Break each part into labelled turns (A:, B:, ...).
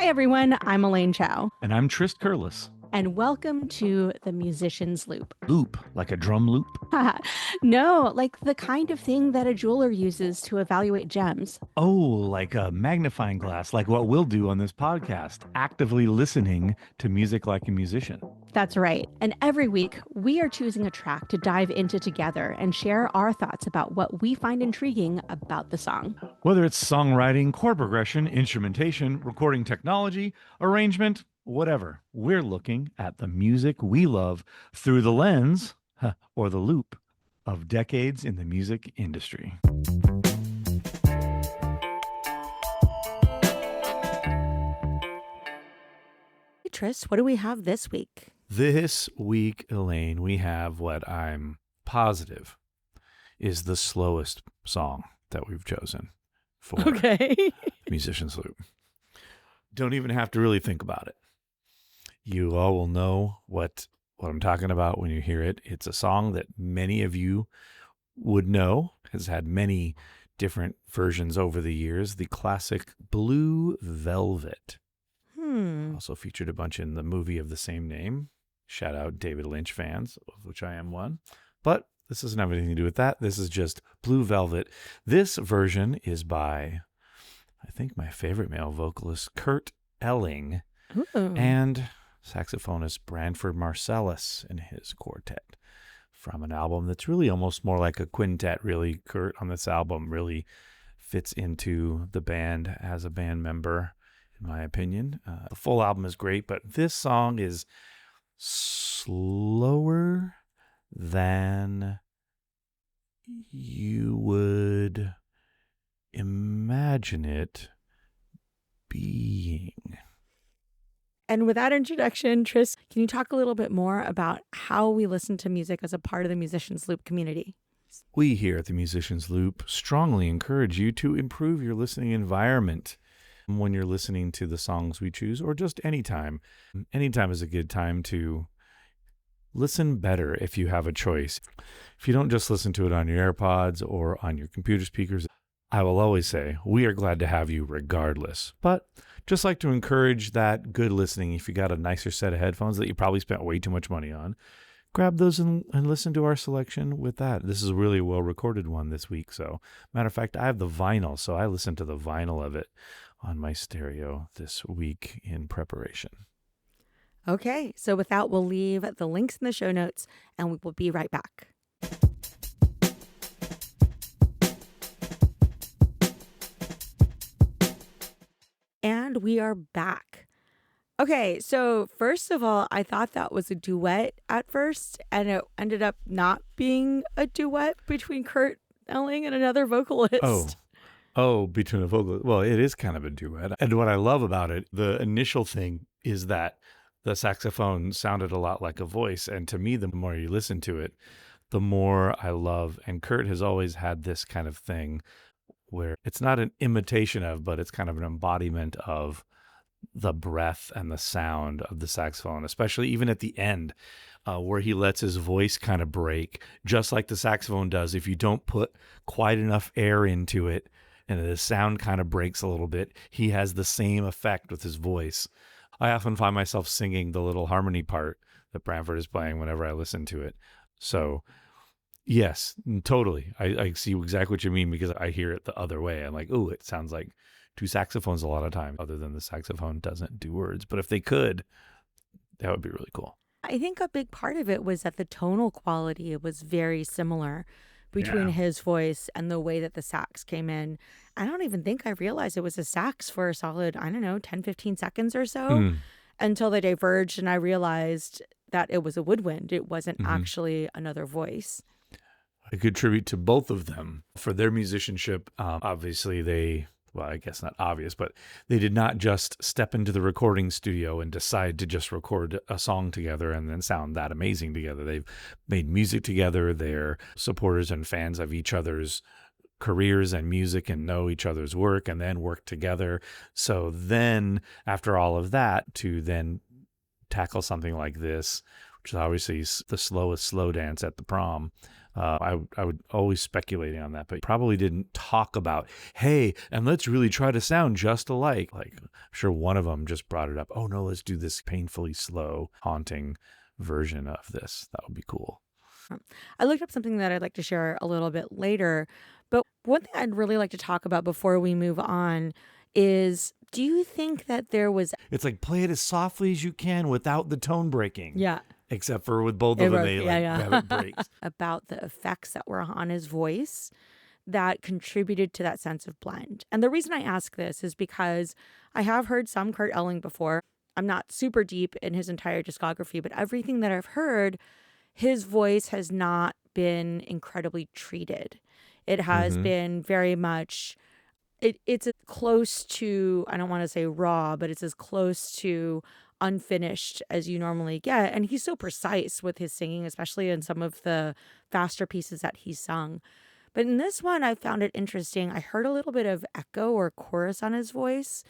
A: everyone, I'm Elaine Chow.
B: And I'm Trist Curlis.
A: And welcome to the Musician's Loop.
B: Loop, like a drum loop?
A: No, like the kind of thing that a jeweler uses to evaluate gems.
B: Oh, like a magnifying glass, like what we'll do on this podcast, actively listening to music like a musician.
A: That's right. And every week, we are choosing a track to dive into together and share our thoughts about what we find intriguing about the song.
B: Whether it's songwriting, chord progression, instrumentation, recording technology, arrangement, whatever, we're looking at the music we love through the lens, or the loop, of decades in the music industry.
A: Hey, Trist, what do we have this week?
B: This week, Elaine, we have what I'm positive is the slowest song that we've chosen for Musician's Loop. Don't even have to really think about it. You all will know what I'm talking about when you hear it. It's a song that many of you would know, has had many different versions over the years. The classic Blue Velvet. Also featured a bunch in the movie of the same name. Shout out David Lynch fans, of which I am one. But this doesn't have anything to do with that. This is just Blue Velvet. This version is by, I think, my favorite male vocalist, Kurt Elling, and saxophonist Branford Marsalis and his quartet, from an album that's really almost more like a quintet. Really, Kurt on this album really fits into the band as a band member, in my opinion. The full album is great, but this song is slower than you would imagine it being.
A: And with that introduction, Trist, can you talk a little bit more about how we listen to music as a part of the Musician's Loop community?
B: We here at the Musician's Loop strongly encourage you to improve your listening environment when you're listening to the songs we choose, or just anytime. Anytime is a good time to listen better if you have a choice. If you don't just listen to it on your AirPods or on your computer speakers, I will always say we are glad to have you regardless. But just like to encourage that good listening, if you got a nicer set of headphones that you probably spent way too much money on, grab those and listen to our selection with that. This is a really well-recorded one this week. So, matter of fact, I have the vinyl, so I listened to the vinyl of it on my stereo this week in preparation.
A: Okay, so with that, we'll leave the links in the show notes, and we will be right back. And we are back. Okay, so first of all, I thought that was a duet at first, and it ended up not being a duet between Kurt Elling and another vocalist.
B: Oh, between a vocalist. Well, it is kind of a duet. And what I love about it, the initial thing is that the saxophone sounded a lot like a voice. And to me, the more you listen to it, the more I love. And Kurt has always had this kind of thing where it's not an imitation of, but it's kind of an embodiment of the breath and the sound of the saxophone, especially even at the end where he lets his voice kind of break, just like the saxophone does. If you don't put quite enough air into it and the sound kind of breaks a little bit, he has the same effect with his voice. I often find myself singing the little harmony part that Branford is playing whenever I listen to it. So yes, totally. I see exactly what you mean, because I hear it the other way. I'm like, oh, it sounds like two saxophones a lot of times, other than the saxophone doesn't do words. But if they could, that would be really cool.
A: I think a big part of it was that the tonal quality was very similar between his voice and the way that the sax came in. I don't even think I realized it was a sax for a solid, 10, 15 seconds or so until they diverged and I realized that it was a woodwind. It wasn't actually another voice.
B: I could attribute to both of them for their musicianship. Obviously, well, I guess not obvious, but they did not just step into the recording studio and decide to just record a song together and then sound that amazing together. They've made music together. They're supporters and fans of each other's careers and music and know each other's work and then work together. So then after all of that, to then tackle something like this, which is obviously the slowest slow dance at the prom, I would always speculating on that, but probably didn't talk about, hey, and let's really try to sound just alike. Like, I'm sure one of them just brought it up. Oh no, let's do this painfully slow, haunting version of this. That would be cool.
A: I looked up something that I'd like to share a little bit later, but one thing I'd really like to talk about before we move on is, do you think that there was...
B: It's like, play it as softly as you can without the tone breaking.
A: Yeah.
B: Except for with both of them, they have it breaks.
A: About the effects that were on his voice that contributed to that sense of blend. And the reason I ask this is because I have heard some Kurt Elling before. I'm not super deep in his entire discography, but everything that I've heard, his voice has not been incredibly treated. It has been very much, it's close to, I don't want to say raw, but it's as close to unfinished as you normally get. And he's so precise with his singing, especially in some of the faster pieces that he's sung. But in this one, I found it interesting. I heard a little bit of echo or chorus on his voice.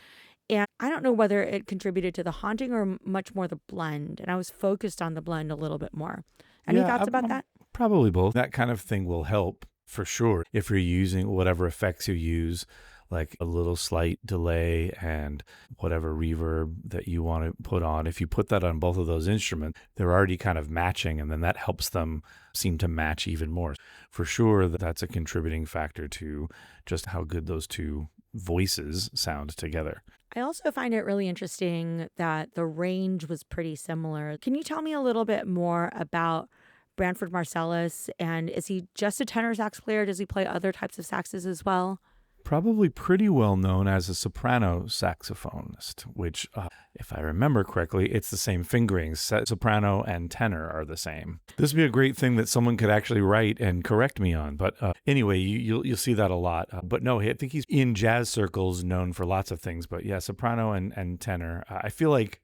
A: And I don't know whether it contributed to the haunting or much more the blend. And I was focused on the blend a little bit more. Any thoughts about that?
B: Probably both. That kind of thing will help for sure. If you're using whatever effects you use, like a little slight delay and whatever reverb that you want to put on. If you put that on both of those instruments, they're already kind of matching, and then that helps them seem to match even more. For sure, that's a contributing factor to just how good those two voices sound together.
A: I also find it really interesting that the range was pretty similar. Can you tell me a little bit more about Branford Marsalis? And is he just a tenor sax player? Does he play other types of saxes as well?
B: Probably pretty well known as a soprano saxophonist, which, if I remember correctly, it's the same fingerings. Soprano and tenor are the same. This would be a great thing that someone could actually write and correct me on. But anyway, you'll see that a lot. But no, I think he's in jazz circles known for lots of things. But yeah, soprano and tenor. I feel like,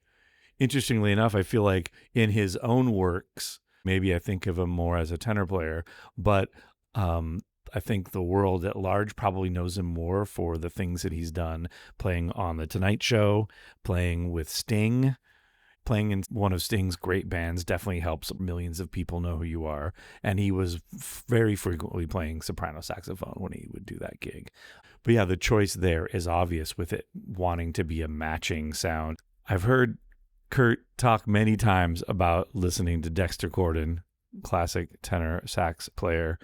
B: interestingly enough, I feel like in his own works, maybe I think of him more as a tenor player, but I think the world at large probably knows him more for the things that he's done, playing on The Tonight Show, playing with Sting. Playing in one of Sting's great bands definitely helps millions of people know who you are. And he was very frequently playing soprano saxophone when he would do that gig. But yeah, the choice there is obvious with it wanting to be a matching sound. I've heard Kurt talk many times about listening to Dexter Gordon, classic tenor sax player.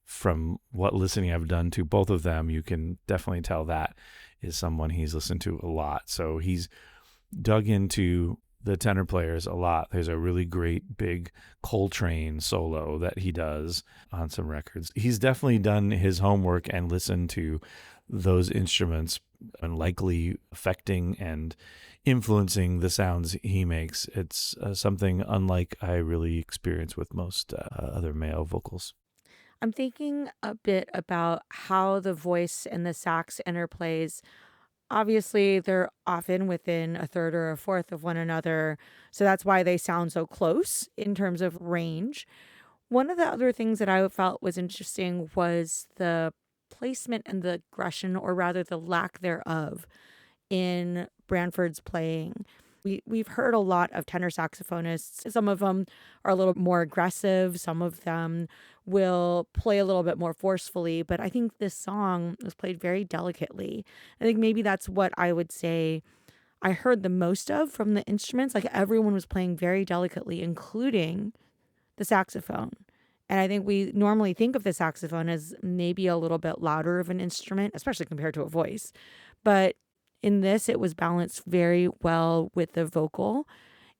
B: From what listening I've done to both of them, you can definitely tell that is someone he's listened to a lot. So he's dug into the tenor players a lot. There's a really great big Coltrane solo that he does on some records. He's definitely done his homework and listened to those instruments and likely affecting and influencing the sounds he makes. It's something unlike I really experience with most other male vocals.
A: I'm thinking a bit about how the voice and the sax interplays. Obviously, they're often within a third or a fourth of one another, so that's why they sound so close in terms of range. One of the other things that I felt was interesting was the placement and the aggression, or rather the lack thereof, in Branford's playing. We've heard a lot of tenor saxophonists. Some of them are a little more aggressive. Some of them will play a little bit more forcefully. But I think this song was played very delicately. I think maybe that's what I would say I heard the most of from the instruments. Like, everyone was playing very delicately, including the saxophone. And I think we normally think of the saxophone as maybe a little bit louder of an instrument, especially compared to a voice. But in this, it was balanced very well with the vocal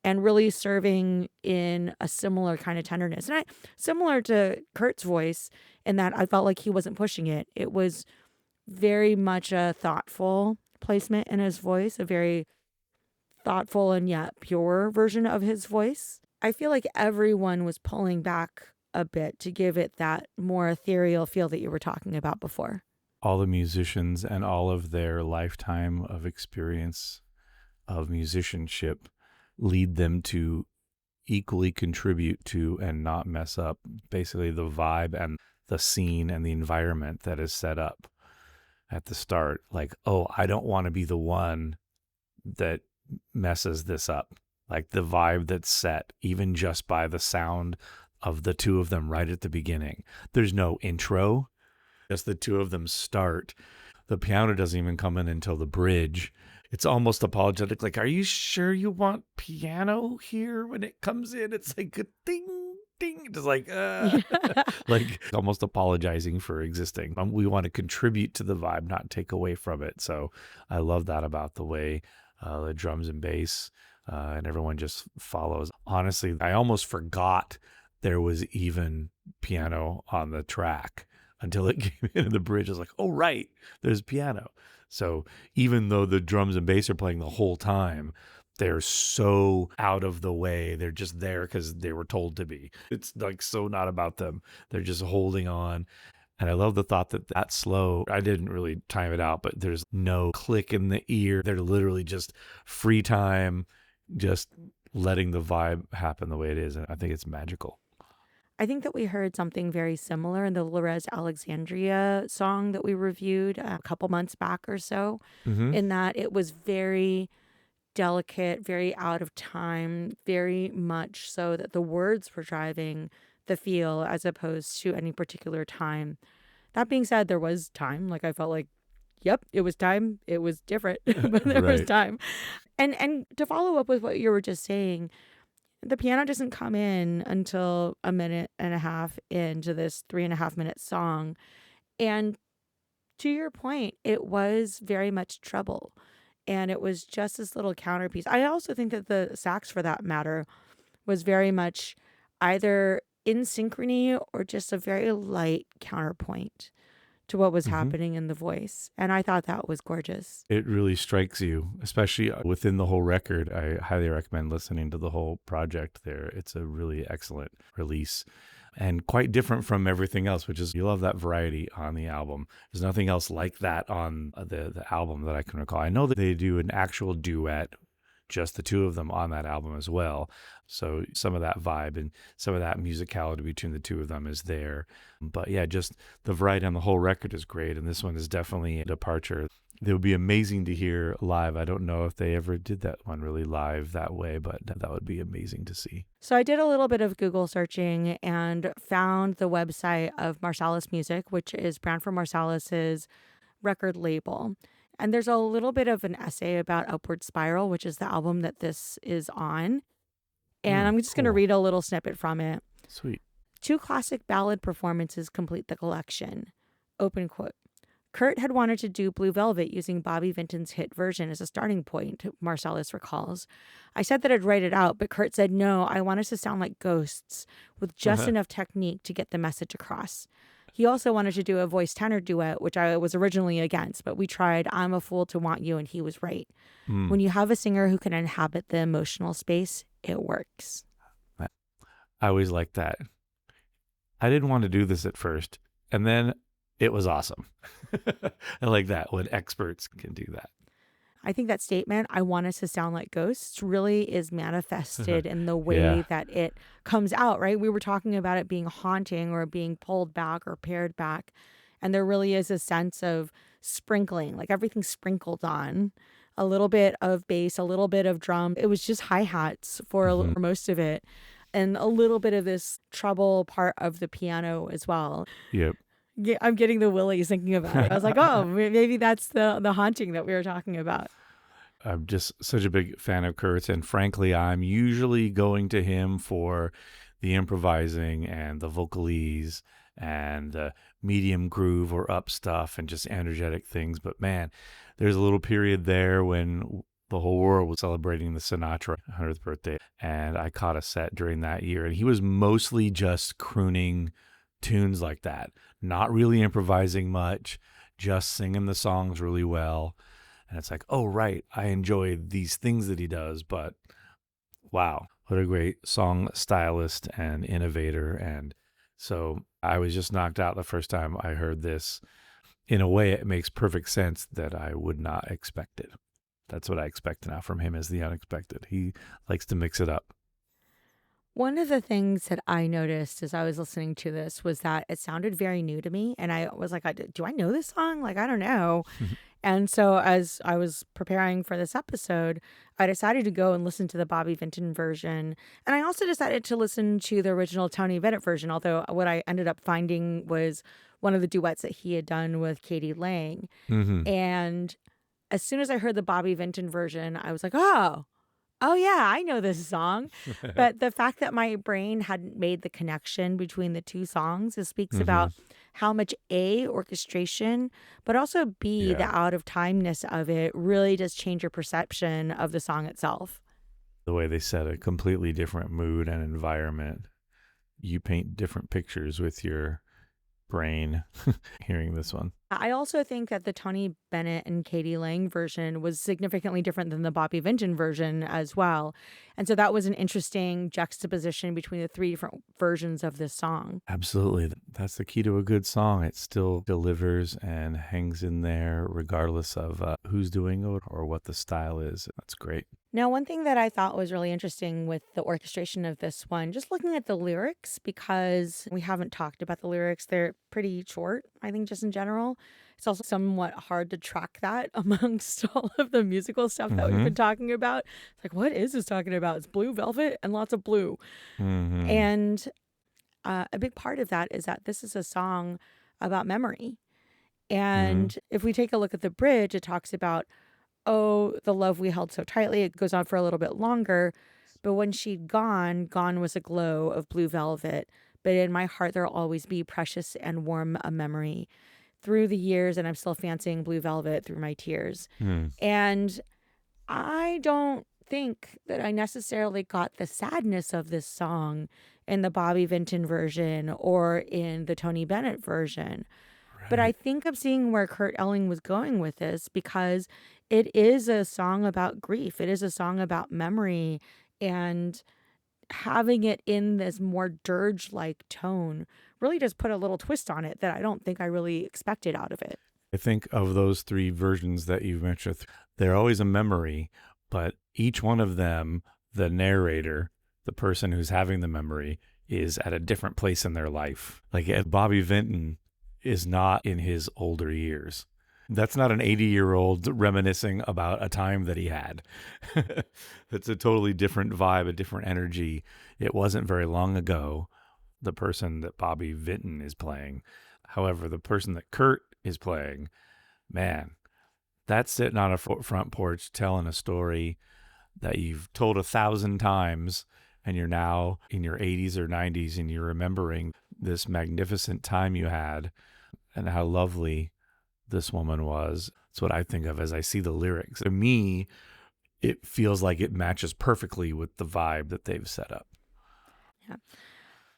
A: and really serving in a similar kind of tenderness. And similar to Kurt's voice in that I felt like he wasn't pushing it. It was very much a thoughtful placement in his voice, a very thoughtful and yet pure version of his voice. I feel like everyone was pulling back a bit to give it that more ethereal feel that you were talking about before.
B: All the musicians and all of their lifetime of experience of musicianship lead them to equally contribute to and not mess up basically the vibe and the scene and the environment that is set up at the start. Like, oh, I don't want to be the one that messes this up. Like the vibe that's set, even just by the sound of the two of them right at the beginning. There's no intro, just the two of them start. The piano doesn't even come in until the bridge. It's almost apologetic, like, are you sure you want piano here when it comes in? It's like a ding, ding, just like, like almost apologizing for existing. We want to contribute to the vibe, not take away from it. So I love that about the way the drums and bass and everyone just follows. Honestly, I almost forgot there was even piano on the track until it came in the bridge. I was like, oh, right, there's piano. So even though the drums and bass are playing the whole time, they're so out of the way. They're just there because they were told to be. It's like so not about them. They're just holding on. And I love the thought that that's slow. I didn't really time it out, but there's no click in the ear. They're literally just free time, just letting the vibe happen the way it is. And I think it's magical.
A: I think that we heard something very similar in the Lorez Alexandria song that we reviewed a couple months back or so, in that it was very delicate, very out of time, very much so that the words were driving the feel as opposed to any particular time. That being said, there was time. Like, I felt like, yep, it was time. It was different, but there was time. And to follow up with what you were just saying, the piano doesn't come in until a minute and a half into this 3.5-minute song. And to your point, it was very much treble. And it was just this little counterpiece. I also think that the sax, for that matter, was very much either in synchrony or just a very light counterpoint to what was happening in the voice. And I thought that was gorgeous.
B: It really strikes you, especially within the whole record. I highly recommend listening to the whole project there. It's a really excellent release and quite different from everything else, which is you love that variety on the album. There's nothing else like that on the album that I can recall. I know that they do an actual duet, just the two of them on that album as well. So some of that vibe and some of that musicality between the two of them is there. But yeah, just the variety on the whole record is great. And this one is definitely a departure. It would be amazing to hear live. I don't know if they ever did that one really live that way, but that would be amazing to see.
A: So I did a little bit of Google searching and found the website of Marsalis Music, which is Branford Marsalis's record label. And there's a little bit of an essay about Upward Spiral, which is the album that this is on. And I'm just going to read a little snippet from it.
B: Sweet.
A: 2 classic ballad performances complete the collection. Open quote. Kurt had wanted to do Blue Velvet using Bobby Vinton's hit version as a starting point, Marsalis recalls. I said that I'd write it out, but Kurt said, no, I want us to sound like ghosts with just enough technique to get the message across. He also wanted to do a voice tenor duet, which I was originally against, but we tried I'm a Fool to Want You, and he was right. When you have a singer who can inhabit the emotional space, it works.
B: I always like that. I didn't want to do this at first, and then it was awesome. I like that when experts can do that.
A: I think that statement, I want us to sound like ghosts, really is manifested in the way that it comes out, right? We were talking about it being haunting or being pulled back or pared back. And there really is a sense of sprinkling, like everything's sprinkled on. A little bit of bass, a little bit of drum. It was just hi-hats for most of it. And a little bit of this treble part of the piano as well.
B: Yep.
A: I'm getting the willies thinking about it. I was like, oh, maybe that's the haunting that we were talking about.
B: I'm just such a big fan of Kurt's, and frankly, I'm usually going to him for the improvising and the vocalese and the medium groove or up stuff and just energetic things. But man, there's a little period there when the whole world was celebrating the Sinatra 100th birthday, and I caught a set during that year, and he was mostly just crooning tunes like that, not really improvising much, just singing the songs really well. And it's like, oh, right, I enjoy these things that he does, but wow, what a great song stylist and innovator. And so I was just knocked out the first time I heard this. In a way, it makes perfect sense that I would not expect it. That's what I expect now from him, is the unexpected. He likes to mix it up.
A: One of the things that I noticed as I was listening to this was that it sounded very new to me. And I was like, do I know this song? Like, I don't know. And so as I was preparing for this episode, I decided to go and listen to the Bobby Vinton version. And I also decided to listen to the original Tony Bennett version, although what I ended up finding was one of the duets that he had done with Katie Lang.
B: Mm-hmm.
A: And as soon as I heard the Bobby Vinton version, I was like, oh yeah, I know this song. But the fact that my brain hadn't made the connection between the two songs, it speaks about how much A, orchestration, but also B, the out of timeness of it really does change your perception of the song itself.
B: The way they set a completely different mood and environment. You paint different pictures with your brain hearing this one.
A: I also think that the Tony Bennett and Katie Lang version was significantly different than the Bobby Vinton version as well. And so that was an interesting juxtaposition between the three different versions of this song.
B: Absolutely. That's the key to a good song. It still delivers and hangs in there regardless of who's doing it or what the style is. That's great.
A: Now, one thing that I thought was really interesting with the orchestration of this one, just looking at the lyrics, because we haven't talked about the lyrics, they're pretty short, I think, just in general. It's also somewhat hard to track that amongst all of the musical stuff that we've been talking about. It's like, what is this talking about? It's blue velvet and lots of blue. And a big part of that is that this is a song about memory. And if we take a look at the bridge, it talks about, oh, the love we held so tightly. It goes on for a little bit longer. But when she'd gone was a glow of blue velvet. But in my heart, there'll always be precious and warm a memory through the years. And I'm still fancying blue velvet through my tears. And I don't think that I necessarily got the sadness of this song in the Bobby Vinton version or in the Tony Bennett version. But I think I'm seeing where Kurt Elling was going with this, because it is a song about grief. It is a song about memory, and having it in this more dirge-like tone really does put a little twist on it that I don't think I really expected out of it.
B: I think of those three versions that you've mentioned, they're always a memory, but each one of them, the narrator, the person who's having the memory, is at a different place in their life. Like Bobby Vinton is not in his older years. That's not an 80-year-old reminiscing about a time that he had. It's a totally different vibe, a different energy. It wasn't very long ago, the person that Bobby Vinton is playing. However, the person that Kurt is playing, man, that's sitting on a front porch telling a story that you've told 1,000 times, and you're now in your 80s or 90s, and you're remembering this magnificent time you had and how lovely this woman was. It's what I think of as I see the lyrics. To me, it feels like it matches perfectly with the vibe that they've set up.
A: Yeah.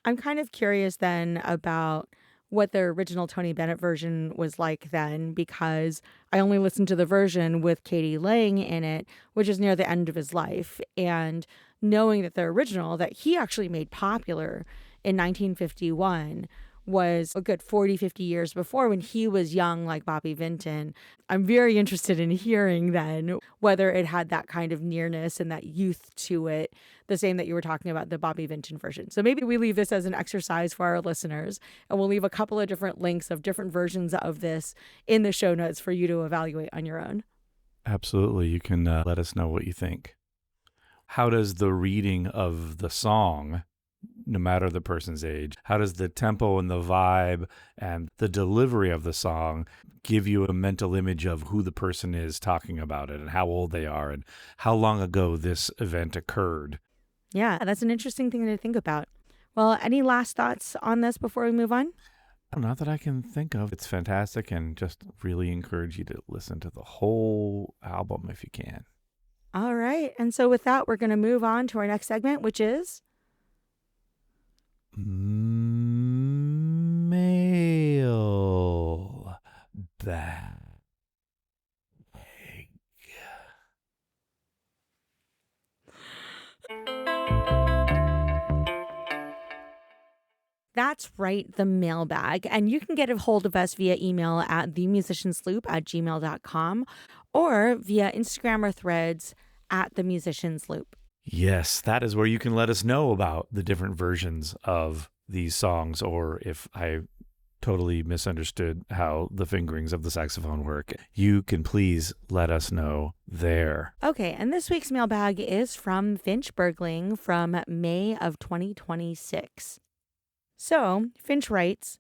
A: I'm kind of curious then about what the original Tony Bennett version was like then, because I only listened to the version with Katie Lang in it, which is near the end of his life. And knowing that the original that he actually made popular in 1951 was a good 40, 50 years before, when he was young like Bobby Vinton. I'm very interested in hearing then whether it had that kind of nearness and that youth to it, the same that you were talking about the Bobby Vinton version. So maybe we leave this as an exercise for our listeners, and we'll leave a couple of different links of different versions of this in the show notes for you to evaluate on your own.
B: Absolutely. You can let us know what you think. How does the reading of the song, no matter the person's age, how does the tempo and the vibe and the delivery of the song give you a mental image of who the person is talking about it and how old they are and how long ago this event occurred?
A: Yeah, that's an interesting thing to think about. Well, any last thoughts on this before we move on?
B: Not that I can think of. It's fantastic, and just really encourage you to listen to the whole album if you can.
A: All right. And so with that, we're going to move on to our next segment, which is
B: Mailbag.
A: That's right, the mailbag. And you can get a hold of us via email at themusiciansloop@gmail.com or via Instagram or Threads at themusiciansloop.
B: Yes, that is where you can let us know about the different versions of these songs, or if I totally misunderstood how the fingerings of the saxophone work, you can please let us know there.
A: Okay, and this week's mailbag is from Finch Bergling from May of 2026. So, Finch writes,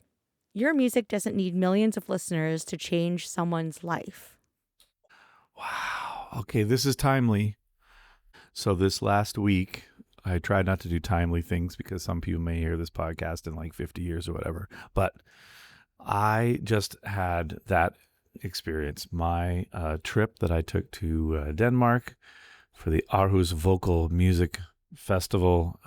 A: "Your music doesn't need millions of listeners to change someone's life."
B: Wow. Okay, this is timely. So this last week, I tried not to do timely things because some people may hear this podcast in like 50 years or whatever. But I just had that experience. My trip that I took to Denmark for the Aarhus Vocal Music Festival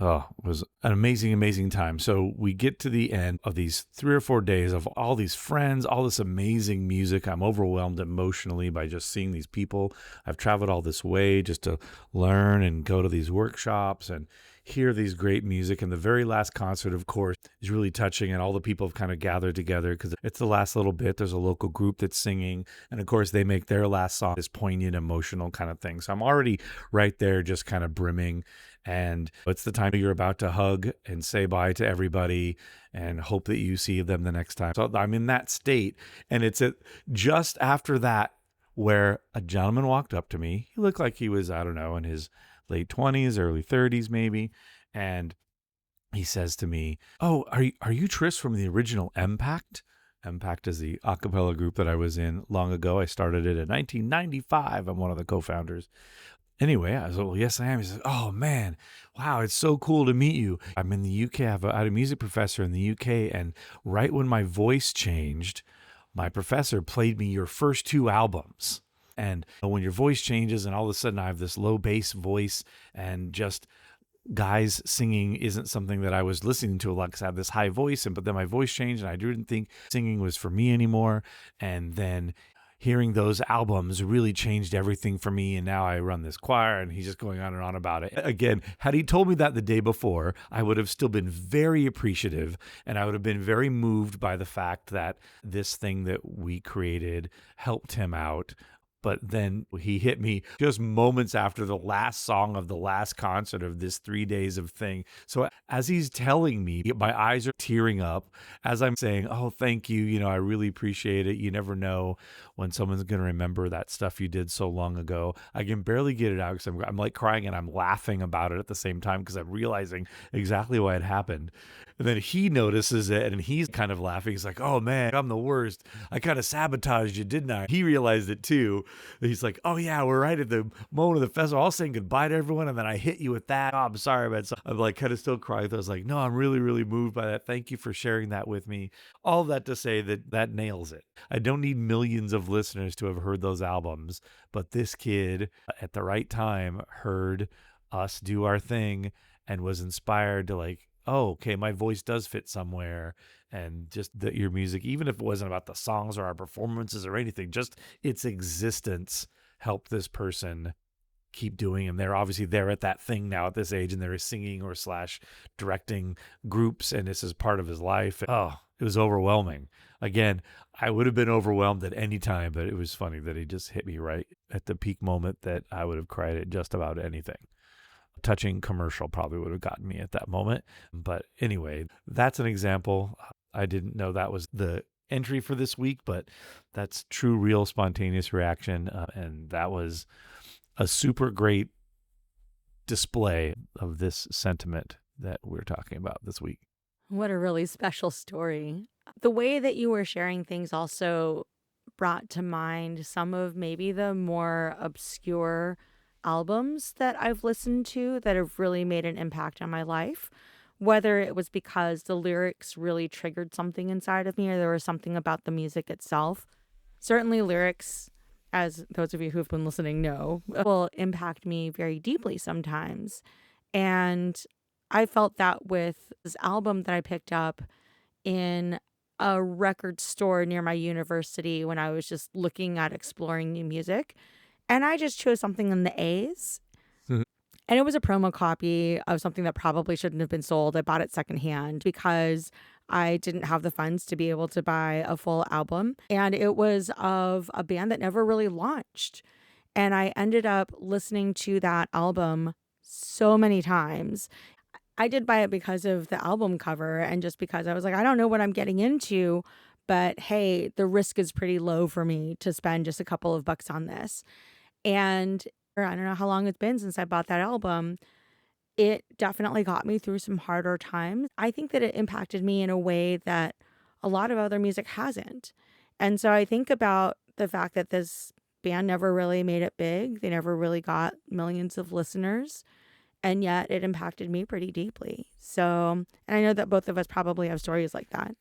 B: was an amazing time. So we get to the end of these 3 or 4 days of all these friends, all this amazing music. I'm overwhelmed emotionally by just seeing these people. I've traveled all this way just to learn and go to these workshops and hear these great music. And the very last concert, of course, is really touching, and all the people have kind of gathered together because it's the last little bit. There's a local group that's singing, and of course they make their last song this poignant, emotional kind of thing. So I'm already right there just kind of brimming, and it's the time you're about to hug and say bye to everybody and hope that you see them the next time. So I'm in that state, and it's just after that where a gentleman walked up to me. He looked like he was, I don't know, in his late 20s, early 30s maybe. And he says to me, "Oh, are you Trist from the original Impact?" Impact is the a cappella group that I was in long ago. I started it in 1995. I'm one of the co-founders. Anyway, I was like, "Well, yes, I am." He says, "Oh, man, wow, it's so cool to meet you. I'm in the UK. I had a music professor in the UK. And right when my voice changed, my professor played me your first 2 albums. And when your voice changes and all of a sudden I have this low bass voice and just guys singing isn't something that I was listening to a lot because I have this high voice. But then my voice changed and I didn't think singing was for me anymore. And then hearing those albums really changed everything for me. And now I run this choir," and he's just going on and on about it. Again, had he told me that the day before, I would have still been very appreciative, and I would have been very moved by the fact that this thing that we created helped him out. But then he hit me just moments after the last song of the last concert of this 3 days of thing. So as he's telling me, my eyes are tearing up as I'm saying, "Oh, thank you. You know, I really appreciate it. You never know when someone's going to remember that stuff you did so long ago." I can barely get it out because I'm like crying and I'm laughing about it at the same time because I'm realizing exactly why it happened. And then he notices it and he's kind of laughing. He's like, "Oh, man, I'm the worst. I kind of sabotaged you, didn't I?" He realized it too. He's like, "Oh, yeah, we're right at the moment of the festival. I was saying goodbye to everyone, and then I hit you with that. Oh, I'm sorry, man." So I'm like kind of still crying. I was like, "No, I'm really moved by that. Thank you for sharing that with me." All of that to say that nails it. I don't need millions of listeners to have heard those albums, but this kid at the right time heard us do our thing and was inspired to like, "Oh, okay, my voice does fit somewhere." And just that your music, even if it wasn't about the songs or our performances or anything, just its existence helped this person keep doing. And they're obviously there at that thing now at this age, and they're singing or / directing groups, and this is part of his life. Oh, it was overwhelming. Again, I would have been overwhelmed at any time, but it was funny that he just hit me right at the peak moment that I would have cried at just about anything. Touching commercial probably would have gotten me at that moment. But anyway, that's an example. I didn't know that was the entry for this week, but that's true, real, spontaneous reaction. And that was a super great display of this sentiment that we're talking about this week.
A: What a really special story. The way that you were sharing things also brought to mind some of maybe the more obscure albums that I've listened to that have really made an impact on my life, whether it was because the lyrics really triggered something inside of me or there was something about the music itself. Certainly lyrics, as those of you who've been listening know, will impact me very deeply sometimes. And I felt that with this album that I picked up in a record store near my university when I was just looking at exploring new music. And I just chose something in the A's. And it was a promo copy of something that probably shouldn't have been sold. I bought it secondhand because I didn't have the funds to be able to buy a full album. And it was of a band that never really launched. And I ended up listening to that album so many times. I did buy it because of the album cover and just because I was like, I don't know what I'm getting into, but hey, the risk is pretty low for me to spend just a couple of bucks on this. And I don't know how long it's been since I bought that album. It definitely got me through some harder times. I think that it impacted me in a way that a lot of other music hasn't. And so I think about the fact that this band never really made it big. They never really got millions of listeners. And yet it impacted me pretty deeply. So, and I know that both of us probably have stories like that.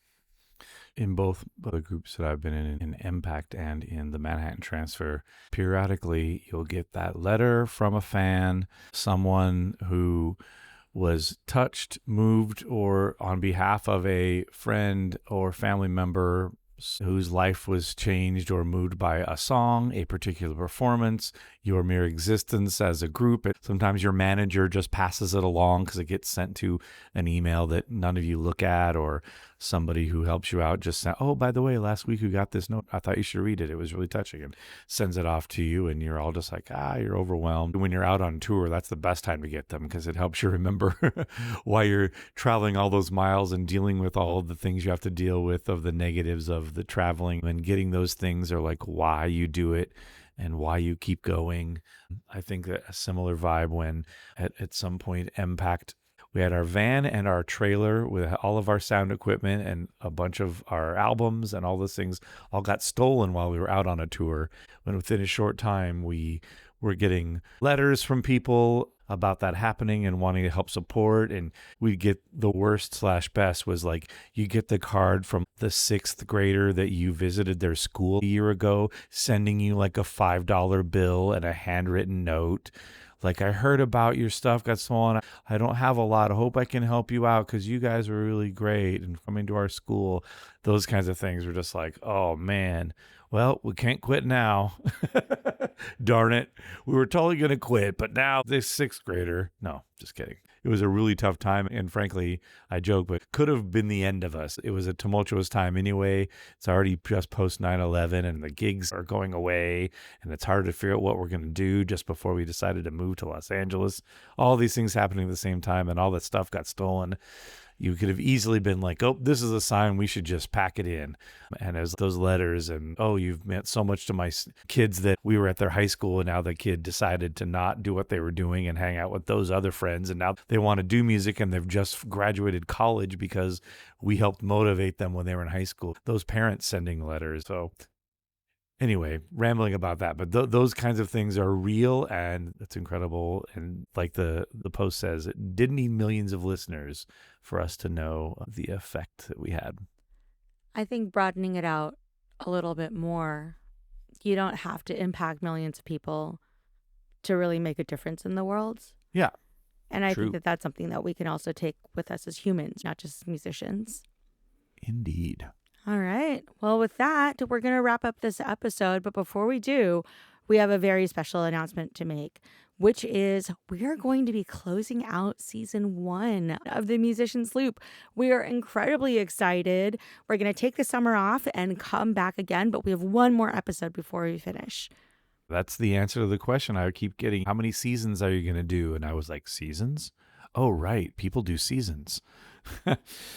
B: In both the groups that I've been in Impact and in the Manhattan Transfer, periodically you'll get that letter from a fan, someone who was touched, moved, or on behalf of a friend or family member whose life was changed or moved by a song, a particular performance, your mere existence as a group. Sometimes your manager just passes it along because it gets sent to an email that none of you look at, or somebody who helps you out just said, oh, by the way, last week you got this note. I thought you should read it. It was really touching, and sends it off to you. And you're all just like, you're overwhelmed. When you're out on tour, that's the best time to get them because it helps you remember why you're traveling all those miles and dealing with all of the things you have to deal with, of the negatives of the traveling, and getting those things are like why you do it and why you keep going. I think that a similar vibe when at some point Impact, we had our van and our trailer with all of our sound equipment and a bunch of our albums and all those things all got stolen while we were out on a tour. When within a short time, we were getting letters from people about that happening and wanting to help support. And we'd get the worst/best was like, you get the card from the 6th grader that you visited their school a year ago, sending you like a $5 bill and a handwritten note. Like, I heard about your stuff got stolen. I don't have a lot. I hope I can help you out because you guys were really great and coming to our school. Those kinds of things were just like, oh, man. Well, we can't quit now. Darn it. We were totally going to quit, but now this 6th grader. No, just kidding. It was a really tough time. And frankly, I joke, but could have been the end of us. It was a tumultuous time anyway. It's already just post 9/11 and the gigs are going away. And it's hard to figure out what we're going to do just before we decided to move to Los Angeles. All these things happening at the same time, and all that stuff got stolen. You could have easily been like, oh, this is a sign we should just pack it in. And as those letters and, oh, you've meant so much to my kids that we were at their high school and now the kid decided to not do what they were doing and hang out with those other friends. And now they want to do music and they've just graduated college because we helped motivate them when they were in high school. Those parents sending letters. So anyway, rambling about that, but those kinds of things are real, and it's incredible. And like the post says, it didn't need millions of listeners for us to know the effect that we had.
A: I think broadening it out a little bit more, you don't have to impact millions of people to really make a difference in the world.
B: Yeah.
A: And I think that that's something that we can also take with us as humans, not just musicians.
B: Indeed.
A: All right. Well, with that, we're going to wrap up this episode. But before we do, we have a very special announcement to make, which is we are going to be closing out season 1 of the Musician's Loop. We are incredibly excited. We're going to take the summer off and come back again, but we have one more episode before we finish.
B: That's the answer to the question I keep getting. How many seasons are you going to do? And I was like, seasons? Oh, right. People do seasons.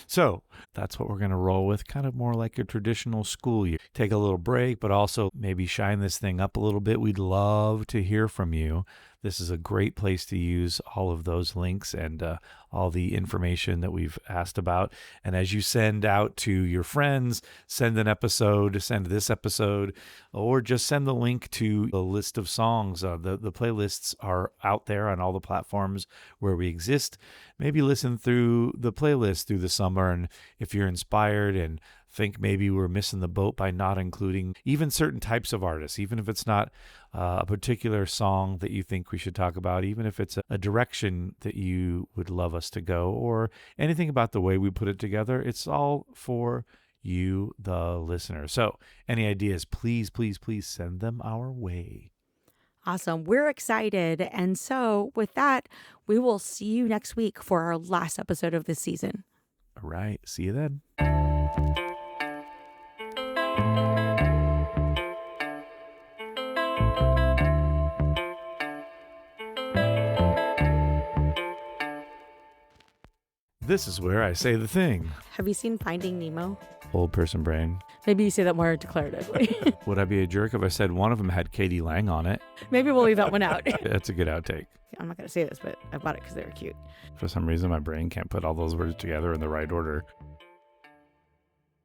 B: So that's what we're going to roll with, kind of more like a traditional school year. Take a little break, but also maybe shine this thing up a little bit. We'd love to hear from you. This is a great place to use all of those links and all the information that we've asked about. And as you send out to your friends, send an episode, send this episode, or just send the link to a list of songs. The playlists are out there on all the platforms where we exist. Maybe listen through the playlist through the summer. And if you're inspired and think maybe we're missing the boat by not including even certain types of artists, even if it's not a particular song that you think we should talk about, even if it's a direction that you would love us to go, or anything about the way we put it together, it's all for you, the listener. So any ideas, please, please, please send them our way.
A: Awesome. We're excited. And so with that, we will see you next week for our last episode of this season.
B: All right. See you then. This is where I say the thing.
A: Have you seen Finding Nemo?
B: Old person brain.
A: Maybe you say that more declaratively.
B: Would I be a jerk if I said one of them had Katie Lang on it?
A: Maybe we'll leave that one out.
B: That's a good outtake.
A: I'm not going to say this, but I bought it because they were cute.
B: For some reason, my brain can't put all those words together in the right order.